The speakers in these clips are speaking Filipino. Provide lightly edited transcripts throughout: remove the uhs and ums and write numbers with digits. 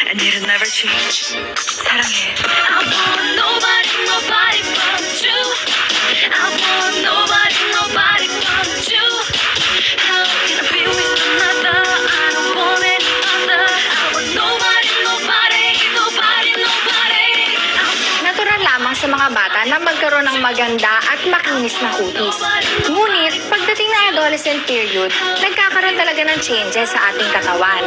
and it'll never change. 사랑해. I want nobody, nobody but you. I want nobody, nobody but you. How can I be with another? I don't want any other. I want nobody, nobody, nobody, nobody. Natural lamang sa mga bata na magkaroon ng maganda at makinis na kutis. Ngunit, pagdating ng adolescent period, nagkakaroon talaga ng changes sa ating katawan.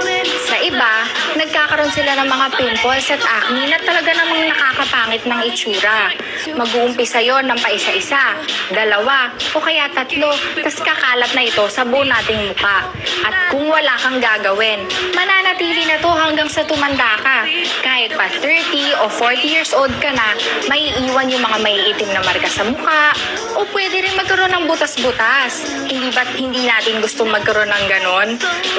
Sa iba, nagkakaroon sila ng mga pimples at acne na talaga namang nakakapangit ng itsura. Mag-uumpisa yon ng paisa-isa, dalawa, o kaya tatlo, tas kakalat na ito sa buo nating mukha. At kung wala kang gagawin, mananatili na to hanggang sa tumanda ka. Kahit pa 30 o 40 years old ka na, may iwan yung mga maiitim na marka sa mukha, o pwede rin magkaroon ng butas-butas. Hindi ba't hindi natin gusto magkaroon ng ganon?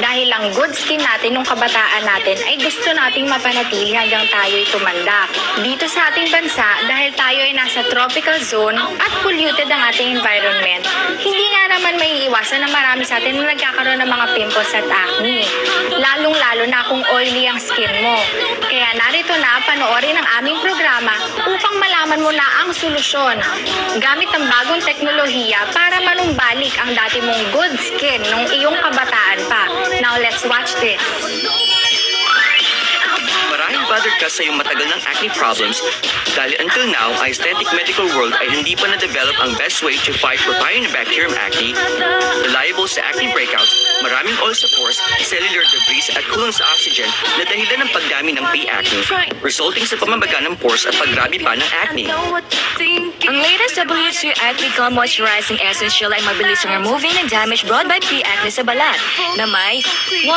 Dahil ang good skin natin nung kabataan natin ay gusto nating mapanatili hanggang tayo'y tumanda. Dito sa ating bansa, dahil tayo ay nasa tropical zone at polluted ang ating environment, hindi nga naman may iwasan na marami sa atin na nagkakaroon ng mga pimples at acne. Lalong-lalo na kung oily ang skin mo. Kaya narito na, panoorin ang aming programa upang malaman mo na ang solusyon. Gamit ang bagong teknolohiya para manumbalik ang dati mong good skin nung iyong kabataan pa. Now let's watch this. Marahil bothered ka sa iyong matagal ng acne problems dahil until now, ang aesthetic medical world ay hindi pa na-develop ang best way to fight Propionibacterium acne, reliable sa acne breakouts, maraming ulcer pores, cellular debris at kulang sa oxygen na dahilan ng pagdami ng P-acne, resulting sa pamamaga ng pores at paggrabe pa ng acne. Ang latest W2 Acne Calm Moisturizing Essential ay mabilis ang removing ng damage brought by P-acne sa balat na may 1.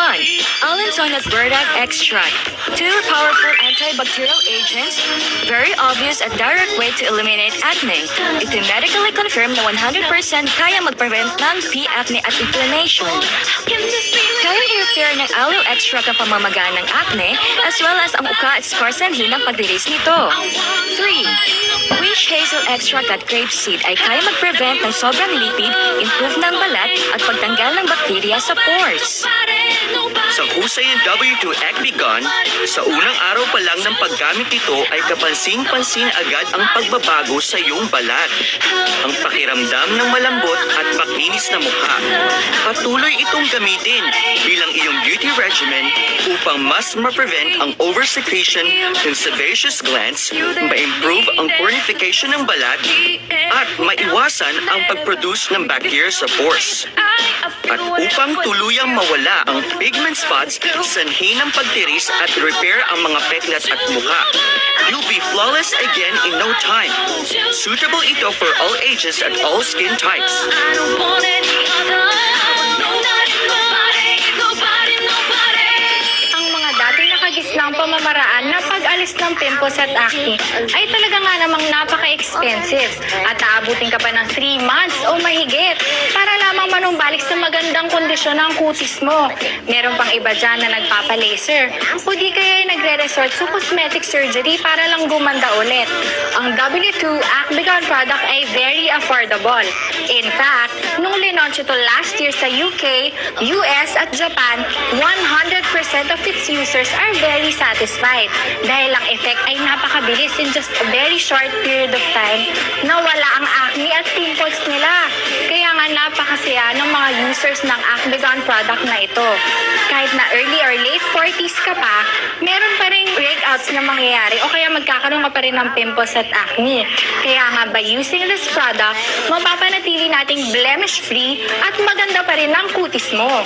Allantoin at burdock extract, 2. Powerful antibacterial agents, very obvious at direct way to eliminate acne. Ito medically confirmed na 100% kaya mag-prevent ng P-acne at inflammation. Kaya i-repair ng aloe extract ang pamamaga ng acne as well as ang uka at scar sanhi ng pagdiris nito. 3. Witch hazel extract at grapeseed ay kaya mag-prevent ng sobrang lipid, improve ng balat at pagtanggal ng bakterya sa pores. Sa husay ng W2 Acne Gun, sa unang araw pa lang ng paggamit nito ay kapansin-pansin agad ang pagbabago sa iyong balat. Ang pakiramdam ng malambot at makinis na mukha. Patuloy itong gamitin bilang iyong beauty regimen upang mas ma-prevent ang oversecretion ng sebaceous glands, ma-improve ang purification ng balat, at maiwasan ang pag-produce ng bacteria sa pores. At upang tuluyang mawala ang pigment spots, sanhi ng pagtiris at repair ang mga peklat at mukha, you'll be flawless again in no time. Suitable ito for all ages at all skin types. I don't want any other. I want nobody, nobody, nobody. Ang mga dating nakagisnang pamamaraan na pag-alis ng pimples at acne ay talaga nga namang napaka-expensive at aabutin ka pa ng 3 months o mahigit para lamang manumbalik sa magandang kondisyon ng kutis mo. Meron pang iba dyan na nagpapa-laser o di kaya ay nagre-resort sa cosmetic surgery para lang gumanda ulit. Ang W2 Acne Gun product ay very affordable. In fact, nung linunch ito last year sa UK, US at Japan, 100% of its users are very satisfied dahil ang effect ay napakabilis in just a very short period of time na wala ang acne at pimples nila. Kaya nga napakasaya ng mga users ng Acne Gun product na ito. Kahit na early or late 40s ka pa, meron pa rin breakouts na mangyayari o kaya magkakaroon ka pa rin ng pimples at acne. Kaya nga by using this product, mapapanatili nating blemish-free at maganda pa rin ang kutis mo.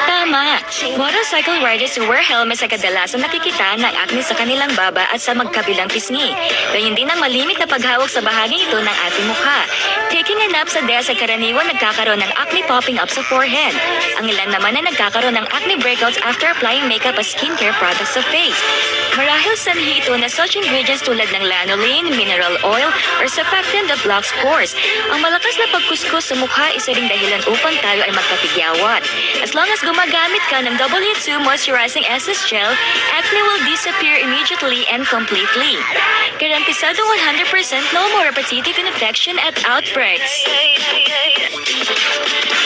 Tama. Motorcycle riders who wear helmets ay kadalasan nakikita ng acne sa kanilang baba at sa magkabilang pisngi. Ganyan din ang malimit na paghawak sa bahaging ito ng ating mukha. Taking a nap sa desk ay karaniwan nagkakaroon ng acne popping up sa forehead. Ang ilan naman ay nagkakaroon ng acne breakouts after applying makeup at skincare products sa face. Marahil sanhi ito na such ingredients tulad ng lanolin, mineral oil, or surfactant that blocks pores. Ang malakas na pagkuskus sa mukha isa ring dahilan upang tayo ay magkapigyawat. As long long as gumagamit ka ng W2 Moisturizing Essence Gel, acne will disappear immediately and completely. Garantisadong 100% no more repetitive infection at outbreaks.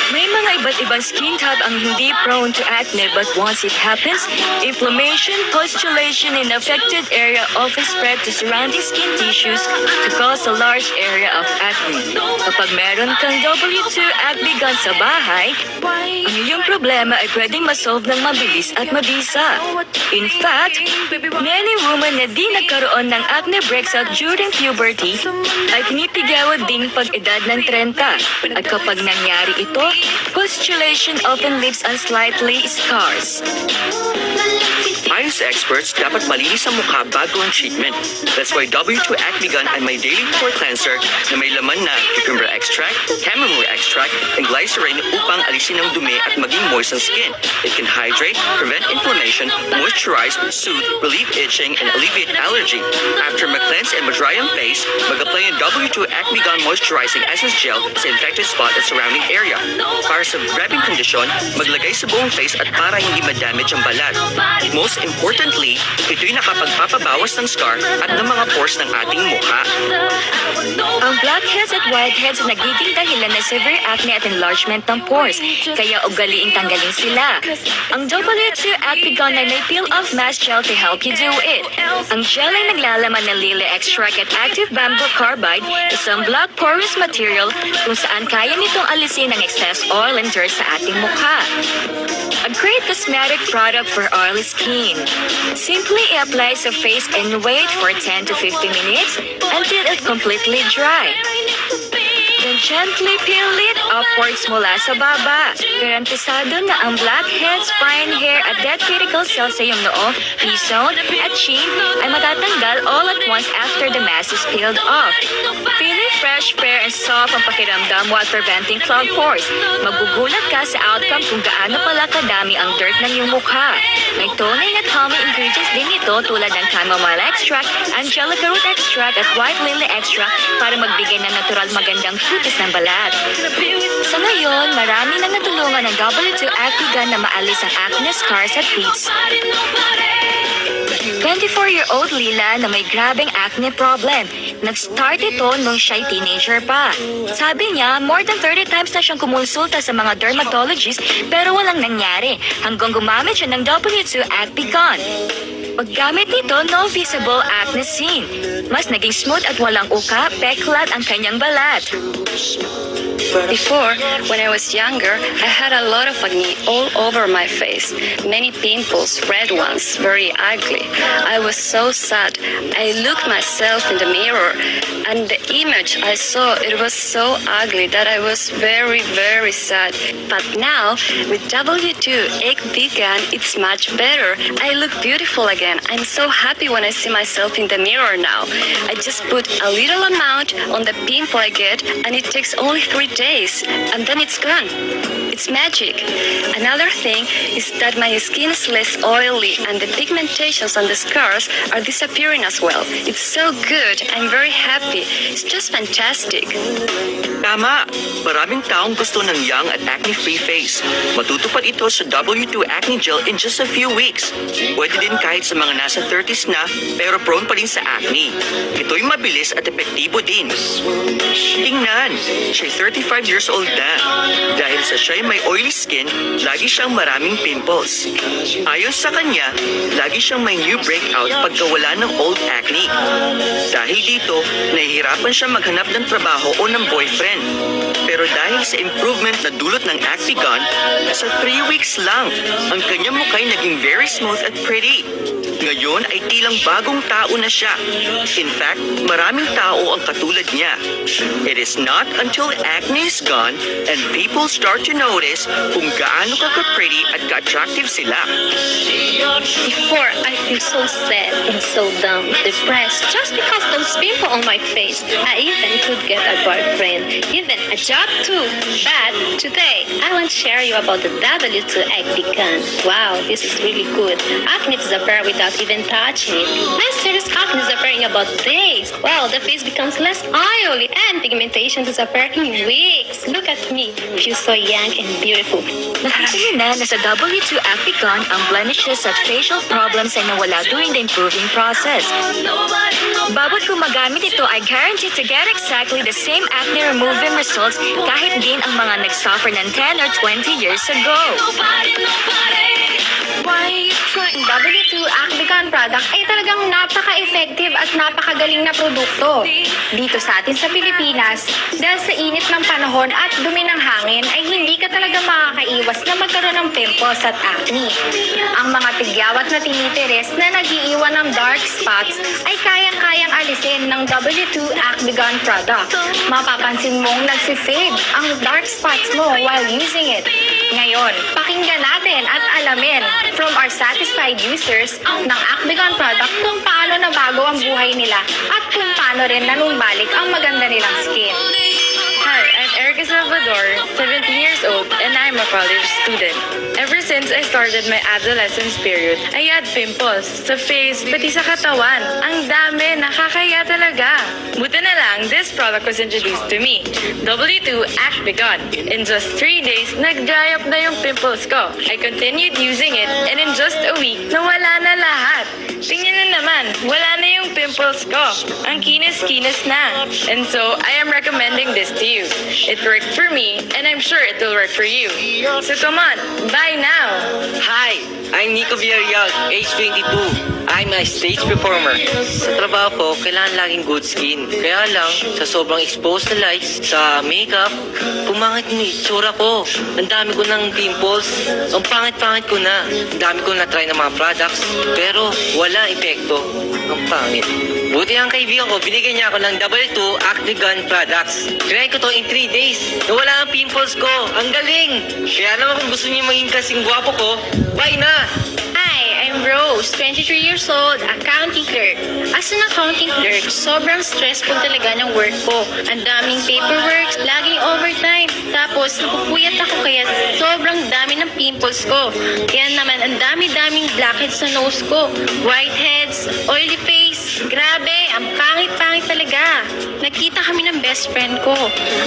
May mga iba't ibang skin type ang hindi prone to acne, but once it happens, inflammation, pustulation in affected area often spread to surrounding skin tissues to cause a large area of acne. Kapag meron kang W2 Acne Gun sa bahay, ang iyong problema ay pwedeng masolve ng mabilis at mabisa. In fact, many women na di nagkaroon ng acne breakout during puberty ay pinipigawad ding pag-edad ng 30. At kapag nangyari ito, pustulation often leaves unsightly scars. Ayon sa experts, dapat malinis ang mukha bago ang treatment. That's why W2 Acne Gun ay may daily pore cleanser na may laman na cucumber extract, chamomile extract, and glycerin upang alisin ang dumi at maging moist ang skin. It can hydrate, prevent inflammation, moisturize, soothe, relieve itching, and alleviate allergy. After ma-cleanse and ma-dry ang face, mag-apply ang W2 Acne Gun Moisturizing Essence Gel sa infected spot at surrounding area. Para sa grabbing kondisyon, maglagay sa buong face at para hindi ma-damage ang balat. Most importantly, ito'y nakapagpapabawas ng scar at ng mga pores ng ating mukha. Ang blackheads at whiteheads ay nagiging dahilan ng severe acne at enlargement ng pores, kaya ugaliing tanggalin sila. Ang W2 Acne Gun ay may peel-off mask gel to help you do it. Ang gel ay naglalaman ng lily extract at active bamboo carbide, isang black porous material kung saan kaya nitong alisin ang excess oil and dirt sa ating mukha. A great cosmetic product for oily skin. Simply i-apply sa face and wait for 10 to 15 minutes until it completely dry. Then gently peel it upwards mula sa baba. Garantisado na ang blackheads, fine hair at dead cuticle cells sa iyong noo, T-zone at chin ay matatanggal all at once after the mask is peeled off. Feeling fresh, fair, and soft ang pakiramdam while preventing clogged pores. Magugulat ka sa outcome kung gaano pala kadami ang dirt ng iyong mukha. May toning at calming ingredients din ito tulad ng chamomile extract, angelica root extract at white lily extract para magbigay ng natural magandang kutis ng balat. Sa ngayon, marami nang natulungan ng W2 Acne Gun na maalis ang acne scars at pits. 24-year-old Lila na may grabing acne problem. Nag-start ito nung siya'y teenager pa. Sabi niya, more than 30 times na siyang kumonsulta sa mga dermatologist pero walang nangyari hanggang gumamit siya ng W2 Acne Gun. Paggamit nito, no visible acne scene. Mas naging smooth at walang uka, peklat ang kanyang balat. Before, when I was younger, I had a lot of acne all over my face. Many pimples, red ones, very ugly. I was so sad. I looked myself in the mirror and the image I saw, it was so ugly that I was very, very sad. But now, with W2 Acne Gun, it's much better. I look beautiful again. I'm so happy when I see myself in the mirror now. I just put a little amount on the pimple I get and it takes only 3 days and then it's gone. It's magic. Another thing is that my skin is less oily and the pigmentations on the scars are disappearing as well. It's so good. I'm very happy. It's just fantastic. Tama! Maraming taong gusto ng young at acne-free face. Matutupad ito sa W2 Acne Gel in just a few weeks. Pwede din kahit sa mga nasa 30s na pero prone pa rin sa acne. Ito'y mabilis at epektibo din. Tingnan, siya'y 35 years old na. Dahil sa siya'y may oily skin, lagi siyang maraming pimples. Ayon sa kanya, lagi siyang may new breakout pagkawala ng old acne. Dahil dito, nahihirapan siya maghanap ng trabaho o ng boyfriend. Pero dahil sa improvement na dulot ng Acne Gun, sa 3 weeks lang, ang kanyang mukha'y naging very smooth at pretty. Ngayon ay tilang bagong tao na siya. In fact, maraming tao ang katulad niya. It is not until acne is gone and people start to notice kung gaano ka-pretty at ka-attractive sila. Before, I feel so sad and so down, depressed, just because those pimples on my face. I even could get a boyfriend, even a job too. But today, I want to share you about the W2 Acne Gun. Wow, this is really good. Acne disappears without even touching it. My serious acne disappears in about days. Wow, the face becomes less oily and pigmentation disappears in weeks. Look at me, feel so young, and beautiful. Nakita niyo na sa W2 Acticon, ang blemishes at facial problems ay nawala during the improving process. Bawat gumagamit ito ay guaranteed to get exactly the same acne removing results kahit din ang mga nagsuffer ng 10 or 20 years ago. Ang W2 Acticon product ay talagang napaka-effective at napakagaling na produkto. Dito sa atin sa Pilipinas, dahil sa init ng panahon at dumi ng hangin, ay hindi ka talaga makakaiwas na magkaroon ng pimples at acne. Ang mga tigyawat na tinitiris na nag-iiwan ng dark spots ay kayang-kayang alisin ng W2 Acticon product. Mapapansin mong nagsi-fade ang dark spots mo while using it. Ngayon, pakinggan natin at alamin from our satisfied users ng Acticon product kung paano nabago ang buhay nila at kung paano rin nanumbalik ang maganda nilang skin. Hi, I'm Erica Salvador, 17 years old, and I'm a college student. Ever since I started my adolescence period, I had pimples sa face, pati sa katawan. Ang dami, nakakaya talaga. Buti na lang, this product was introduced to me, W2 Acticon. In just 3 days, nag-dry up na yung pimples ko. I continued using it, and in just a week, nawala na lahat. Tingnan na naman, wala na yung pimples ko. Ang kinis-kinis na. And so, I am recommending this to you. It worked for me, and I'm sure it will work for you. So come on, buy now! Hi, I'm Nico Villarreal, age 22. I'm a stage performer. Sa trabaho ko, kailangan laging good skin. Kaya lang, sa sobrang exposed na lights, sa makeup, pumangit yung itsura ko. Ang dami ko ng pimples. Ang pangit-pangit ko na. Ang dami ko na-try ng mga products, pero wala epekto. Ang pangit. Buti ang kaibigan ko, binigyan niya ako ng W2 Acticon products. Try ko to in 3 days. Nawala ang pimples ko. Ang galing! Kaya naman kung gusto niyo maging kasing gwapo ko, buy na! Hi, I'm Rose, 23 years old, accounting clerk. As an accounting clerk, sobrang stressful talaga ng work ko. Ang daming paperwork, laging overtime. Tapos, napupuyat ako kaya sobrang dami ng pimples ko. Kaya naman, ang dami-daming blackheads sa nose ko. Whiteheads, oily face. Grabe, ang pangit-pangit talaga. Nakita kami ng best friend ko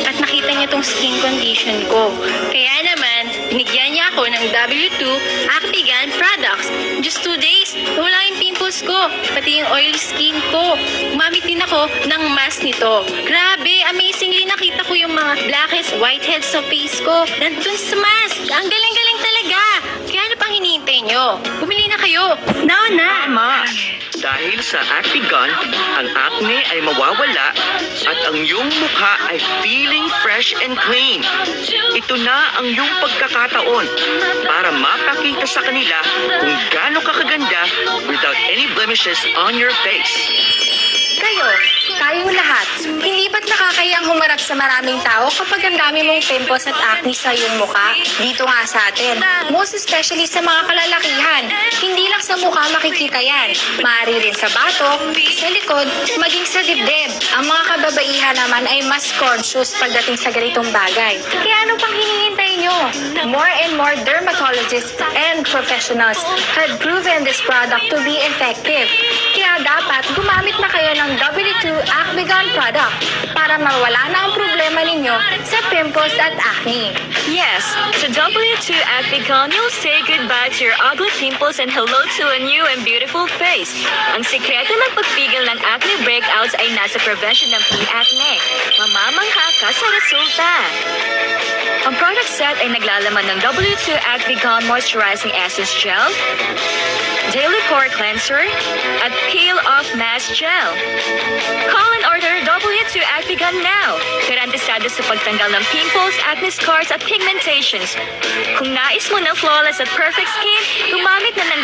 at nakita niya tong skin condition ko. Kaya naman, binigyan niya ako ng W2 Acticon products. Just 2 days, wala yung pimples ko, pati yung oily skin ko. Gumamit din ako ng mask nito. Grabe, amazingly nakita ko yung mga blackheads, whiteheads sa face ko. Nandun sa mask. Ang galing-galing talaga. Kaya ano pang hinihintay nyo? Bumili na kayo. Now na! Dahil sa Acticon, ang acne ay mawawala at ang iyong mukha ay feeling fresh and clean. Ito na ang iyong pagkakataon para mapakita sa kanila kung gaano ka kaganda without any blemishes on your face. Kayo, tayong lahat, hindi ba't nakakayang humarap sa maraming tao kapag ang dami mong pimples at acne sa iyong mukha? Dito nga sa atin, most especially sa mga kalalakihan, hindi lang sa mukha makikita yan. Maaari rin sa batok, sa likod, maging sa dibdib. Ang mga kababaihan naman ay mas conscious pagdating sa ganitong bagay. Kaya ano pang hinihintay nyo? More and more dermatologists and professionals have proven this product to be effective. Kaya dapat gumamit na kayo ng W2 Acticon product para mawala na ang problema ninyo sa pimples at acne. Yes, sa W2 Acticon, you'll say goodbye to your ugly pimples and hello to a new and beautiful face. Ang sikreto ng pagpigil ng acne breakouts ay nasa prevention ng acne. Mamamangha ka sa resulta. Ang product set ay naglalaman ng W2 Acticon Moisturizing Essence Gel, Daily Pore Cleanser, at Peel Off Mask Gel. Call and order W2 Acticon now. Garantisado sa pagtanggal ng pimples, acne scars at pigmentations. Kung nais mo ng flawless at perfect skin, gumamit na ng